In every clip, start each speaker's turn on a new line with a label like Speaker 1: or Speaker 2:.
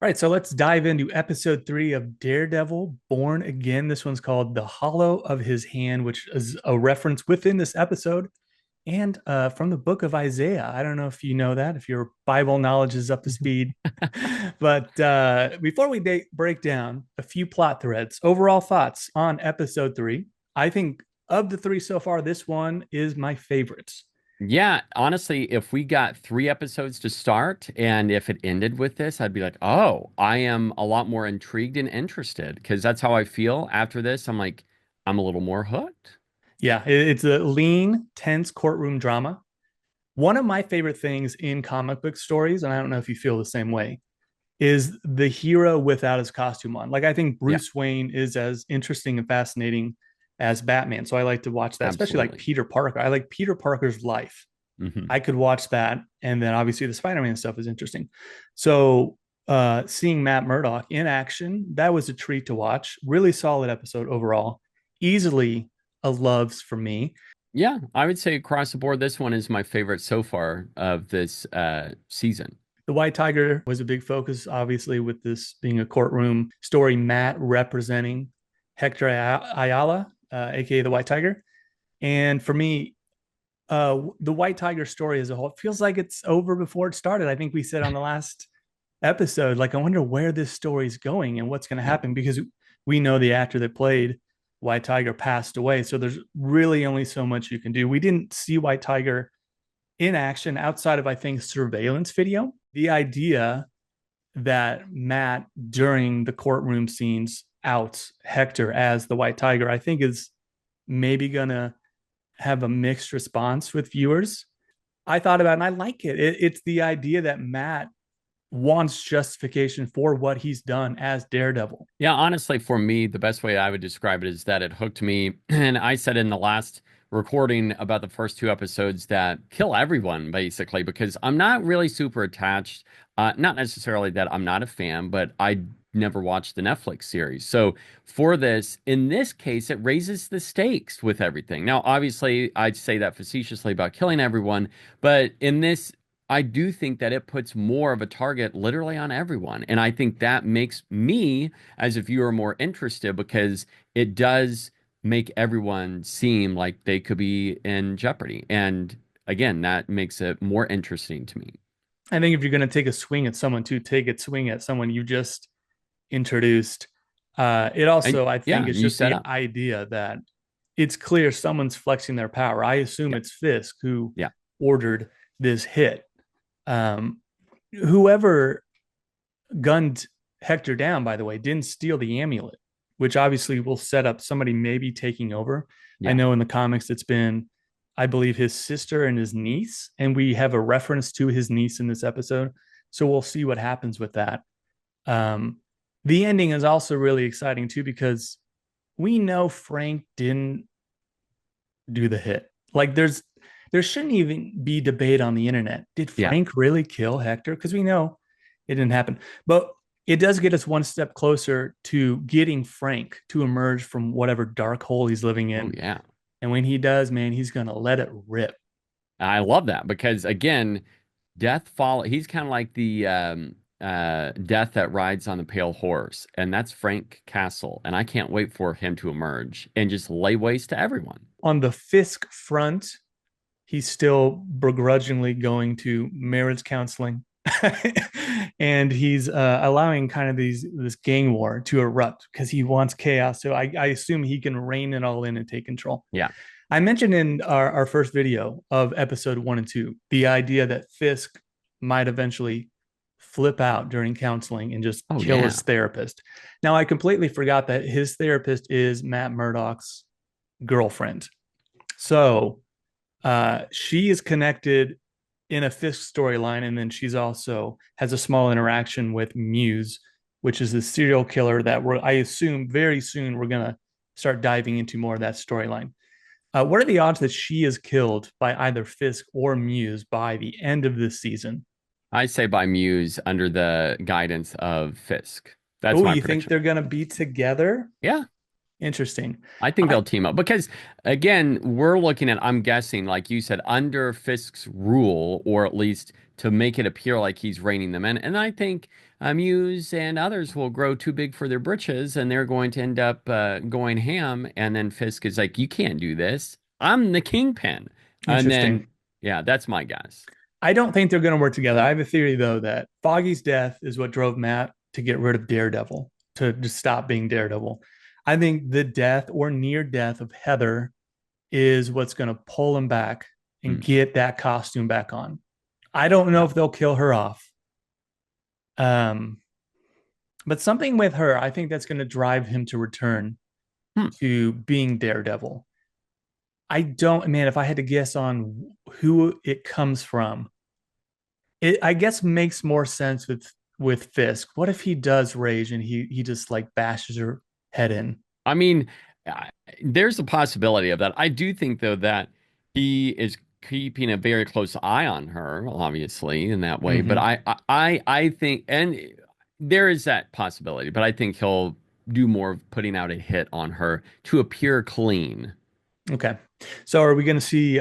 Speaker 1: All right, so let's dive into episode 3 of Daredevil Born Again. This one's called The Hollow of His Hand, which is a reference within this episode and from the book of Isaiah. I don't know if you know that, if your Bible knowledge is up to speed. But before we break down a few plot threads, overall thoughts on episode 3. I think of the 3 so far, this one is my favorite.
Speaker 2: Yeah, honestly, if we got 3 episodes to start and if it ended with this, I'd be like, oh, I am a lot more intrigued and interested because that's how I feel after this. I'm like, I'm a little more hooked.
Speaker 1: Yeah, it's a lean, tense courtroom drama. One of my favorite things in comic book stories, and I don't know if you feel the same way, is the hero without his costume on. Like, I think
Speaker 2: Yeah,
Speaker 1: Bruce Wayne is as interesting and fascinating as Batman. So I like to watch that, especially like
Speaker 2: absolutely.
Speaker 1: Peter Parker. I like Peter Parker's life.
Speaker 2: Hmm.
Speaker 1: I could watch that. And then obviously the Spider-Man stuff is interesting. So seeing Matt Murdock in action, that was a treat to watch. Really solid episode overall. Easily a loves for me.
Speaker 2: Yeah, I would say across the board, this one is my favorite so far of this season.
Speaker 1: The White Tiger was a big focus, obviously, with this being a courtroom story. Matt representing Hector Ayala, aka the White Tiger. And for me, the White Tiger story as a whole, it feels like it's over before it started. I think we said on the last episode, like, I wonder where this story is going and what's going to
Speaker 2: Yeah.
Speaker 1: happen because we know the actor that played White Tiger passed away. So there's really only so much you can do. We didn't see White Tiger in action outside of, I think, surveillance video. The idea that Matt, during the courtroom scenes, outs Hector as the White Tiger, I think is maybe going to have a mixed response with viewers. I thought about it and I like it's the idea that Matt wants justification for what he's done as Daredevil.
Speaker 2: Yeah, honestly, for me, the best way I would describe it is that it hooked me. And I said in the last recording about the first 2 episodes that kill everyone, basically, because I'm not really super attached. Not necessarily that I'm not a fan, but I never watched the Netflix series. So for this, in this case, it raises the stakes with everything. Now, obviously, I'd say that facetiously about killing everyone, but in this I do think that it puts more of a target literally on everyone. And I think that makes me, as a viewer, more interested because it does make everyone seem like they could be in jeopardy. And again, that makes it more interesting to me.
Speaker 1: I think if you're going to take a swing at someone, to take a swing at someone you just introduced, it
Speaker 2: And
Speaker 1: also, I think,
Speaker 2: yeah,
Speaker 1: it's
Speaker 2: you
Speaker 1: just
Speaker 2: set
Speaker 1: the
Speaker 2: up.
Speaker 1: idea that it's clear someone's flexing their power. I assume
Speaker 2: Yeah.
Speaker 1: it's Fisk who
Speaker 2: Yeah.
Speaker 1: ordered this hit. Um, Whoever gunned Hector down, by the way, didn't steal the amulet, which obviously will set up somebody maybe taking over. I
Speaker 2: Yeah.
Speaker 1: know in the comics it's been, I believe, his sister and his niece, and we have a reference to his niece in this episode. So we'll see what happens with that. Um, the ending is also really exciting too because we know Frank didn't do the hit. Like there shouldn't even be debate on the internet. Did
Speaker 2: Yeah.
Speaker 1: Frank really kill Hector? Because we know it didn't happen. But it does get us one step closer to getting Frank to emerge from whatever dark hole he's living
Speaker 2: Oh,
Speaker 1: in.
Speaker 2: yeah.
Speaker 1: And when he does, man, he's gonna let it rip.
Speaker 2: I love that because again, death follow. He's kind of like the death that rides on the pale horse, and that's Frank Castle. And I can't wait for him to emerge and just lay waste to everyone.
Speaker 1: On the Fisk front, he's still begrudgingly going to marriage counseling. And he's allowing kind of this gang war to erupt because he wants chaos. So I assume he can rein it all in and take control.
Speaker 2: Yeah.
Speaker 1: I mentioned in our first video of episode 1 and 2 the idea that Fisk might eventually flip out during counseling and just
Speaker 2: Oh
Speaker 1: kill
Speaker 2: yeah.
Speaker 1: his therapist. Now, I completely forgot that his therapist is Matt Murdock's girlfriend. So she is connected in a Fisk storyline, and then she's also has a small interaction with Muse, which is the serial killer that I assume very soon we're gonna start diving into more of that storyline. What are the odds that she is killed by either Fisk or Muse by the end of this season?
Speaker 2: I say by Muse under the guidance of Fisk. That's
Speaker 1: Oh,
Speaker 2: my
Speaker 1: you think
Speaker 2: prediction.
Speaker 1: they're gonna be together?
Speaker 2: Yeah.
Speaker 1: Interesting.
Speaker 2: I think
Speaker 1: I
Speaker 2: they'll team up because again, we're looking at, I'm guessing, like you said, under Fisk's rule, or at least to make it appear like he's reining them in. And I think Muse and others will grow too big for their britches, and they're going to end up going ham. And then Fisk is like, "You can't do this. I'm the kingpin." And then,
Speaker 1: Interesting.
Speaker 2: yeah, that's my guess.
Speaker 1: I don't think they're going to work together. I have a theory, though, that Foggy's death is what drove Matt to get rid of Daredevil, to just stop being Daredevil. I think the death or near death of Heather is what's going to pull him back and
Speaker 2: Hmm.
Speaker 1: get that costume back on. I don't know
Speaker 2: Yeah.
Speaker 1: if they'll kill her off. Um, but something with her, I think that's going to drive him to return
Speaker 2: Hmm.
Speaker 1: to being Daredevil. I don't, man, if I had to guess on who it comes from, it I guess makes more sense with Fisk. What if he does rage and he just like bashes her head in?
Speaker 2: I mean, uh, there's a possibility of that. I do think, though, that he is keeping a very close eye on her, obviously, in that way. But
Speaker 1: Mm-hmm.
Speaker 2: I think, and there is that possibility, but I think he'll do more of putting out a hit on her to appear clean.
Speaker 1: Okay. So are we going to see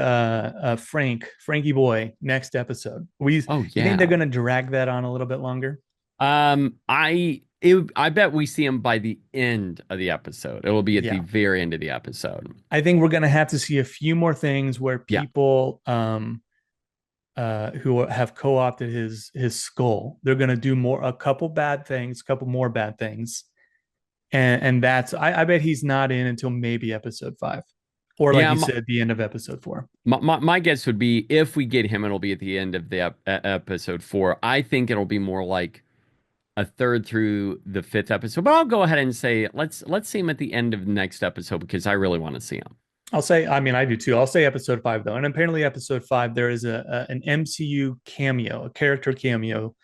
Speaker 1: Frankie Boy next episode?
Speaker 2: Oh,
Speaker 1: You think they're
Speaker 2: yeah.
Speaker 1: going to drag that on a little bit longer?
Speaker 2: I bet we see him by the end of the episode. It will be at the
Speaker 1: Yeah.
Speaker 2: very end of the episode.
Speaker 1: I think we're going to have to see a few more things where
Speaker 2: Yeah.
Speaker 1: people who have co-opted his skull, they're going to do a couple bad things, a couple more bad things, and that's I bet he's not in until maybe episode 5, or like
Speaker 2: Yeah,
Speaker 1: you said, the end of episode 4.
Speaker 2: my guess would be if we get him, it'll be at the end of the episode 4. I think it'll be more like a third through the fifth episode. But I'll go ahead and say let's see him at the end of the next episode because I really want to see him.
Speaker 1: I'll say, I mean, I do too. I'll say episode 5 though, and apparently episode 5 there is an MCU cameo, a character cameo,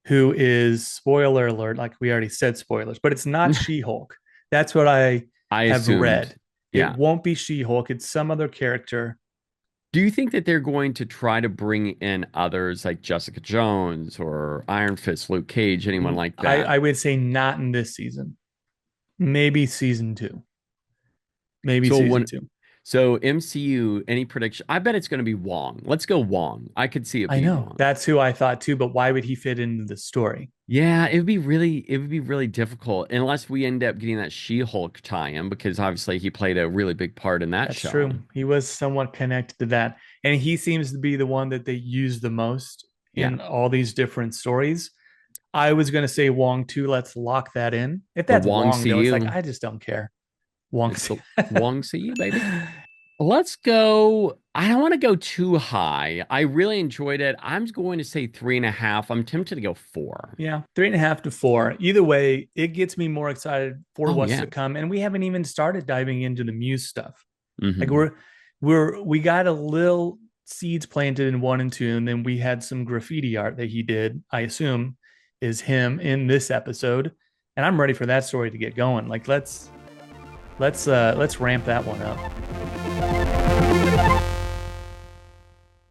Speaker 1: who is spoiler alert, like we already said spoilers, but it's not She-Hulk. That's what I
Speaker 2: I
Speaker 1: have
Speaker 2: assumed.
Speaker 1: read. It
Speaker 2: Yeah.
Speaker 1: won't be She-Hulk. It's some other character.
Speaker 2: Do you think that they're going to try to bring in others like Jessica Jones or Iron Fist, Luke Cage, anyone like that?
Speaker 1: I would say not in this season. Maybe season 2. Maybe
Speaker 2: So
Speaker 1: season
Speaker 2: when
Speaker 1: 2.
Speaker 2: so MCU, any prediction? I bet it's going to be Wong. Let's go Wong. I could see it
Speaker 1: I
Speaker 2: being
Speaker 1: know.
Speaker 2: Wong.
Speaker 1: That's who I thought too, but why would he fit into the story?
Speaker 2: Yeah, it would be really difficult unless we end up getting that She-Hulk tie-in because obviously he played a really big part in that
Speaker 1: That's
Speaker 2: show.
Speaker 1: true. He was somewhat connected to that. And he seems to be the one that they use the most
Speaker 2: Yeah,
Speaker 1: in all these different stories. I was going to say Wong too. Let's lock that in. If
Speaker 2: the
Speaker 1: that's
Speaker 2: Wong
Speaker 1: Wong, though, it's like,
Speaker 2: CU.
Speaker 1: I just don't care. Wong.
Speaker 2: It's the Wong CU, baby. Let's go. I don't want to go too high. I really enjoyed it. I'm going to say 3.5. I'm tempted to go 4.
Speaker 1: Yeah, 3.5 to 4. Either way, it gets me more excited for
Speaker 2: Oh
Speaker 1: what's
Speaker 2: yeah.
Speaker 1: to come. And we haven't even started diving into the Muse stuff. Like
Speaker 2: Hmm.
Speaker 1: we got a little seeds planted in 1 and 2, and then we had some graffiti art that he did. I assume is him in this episode, and I'm ready for that story to get going. Like let's ramp that one up.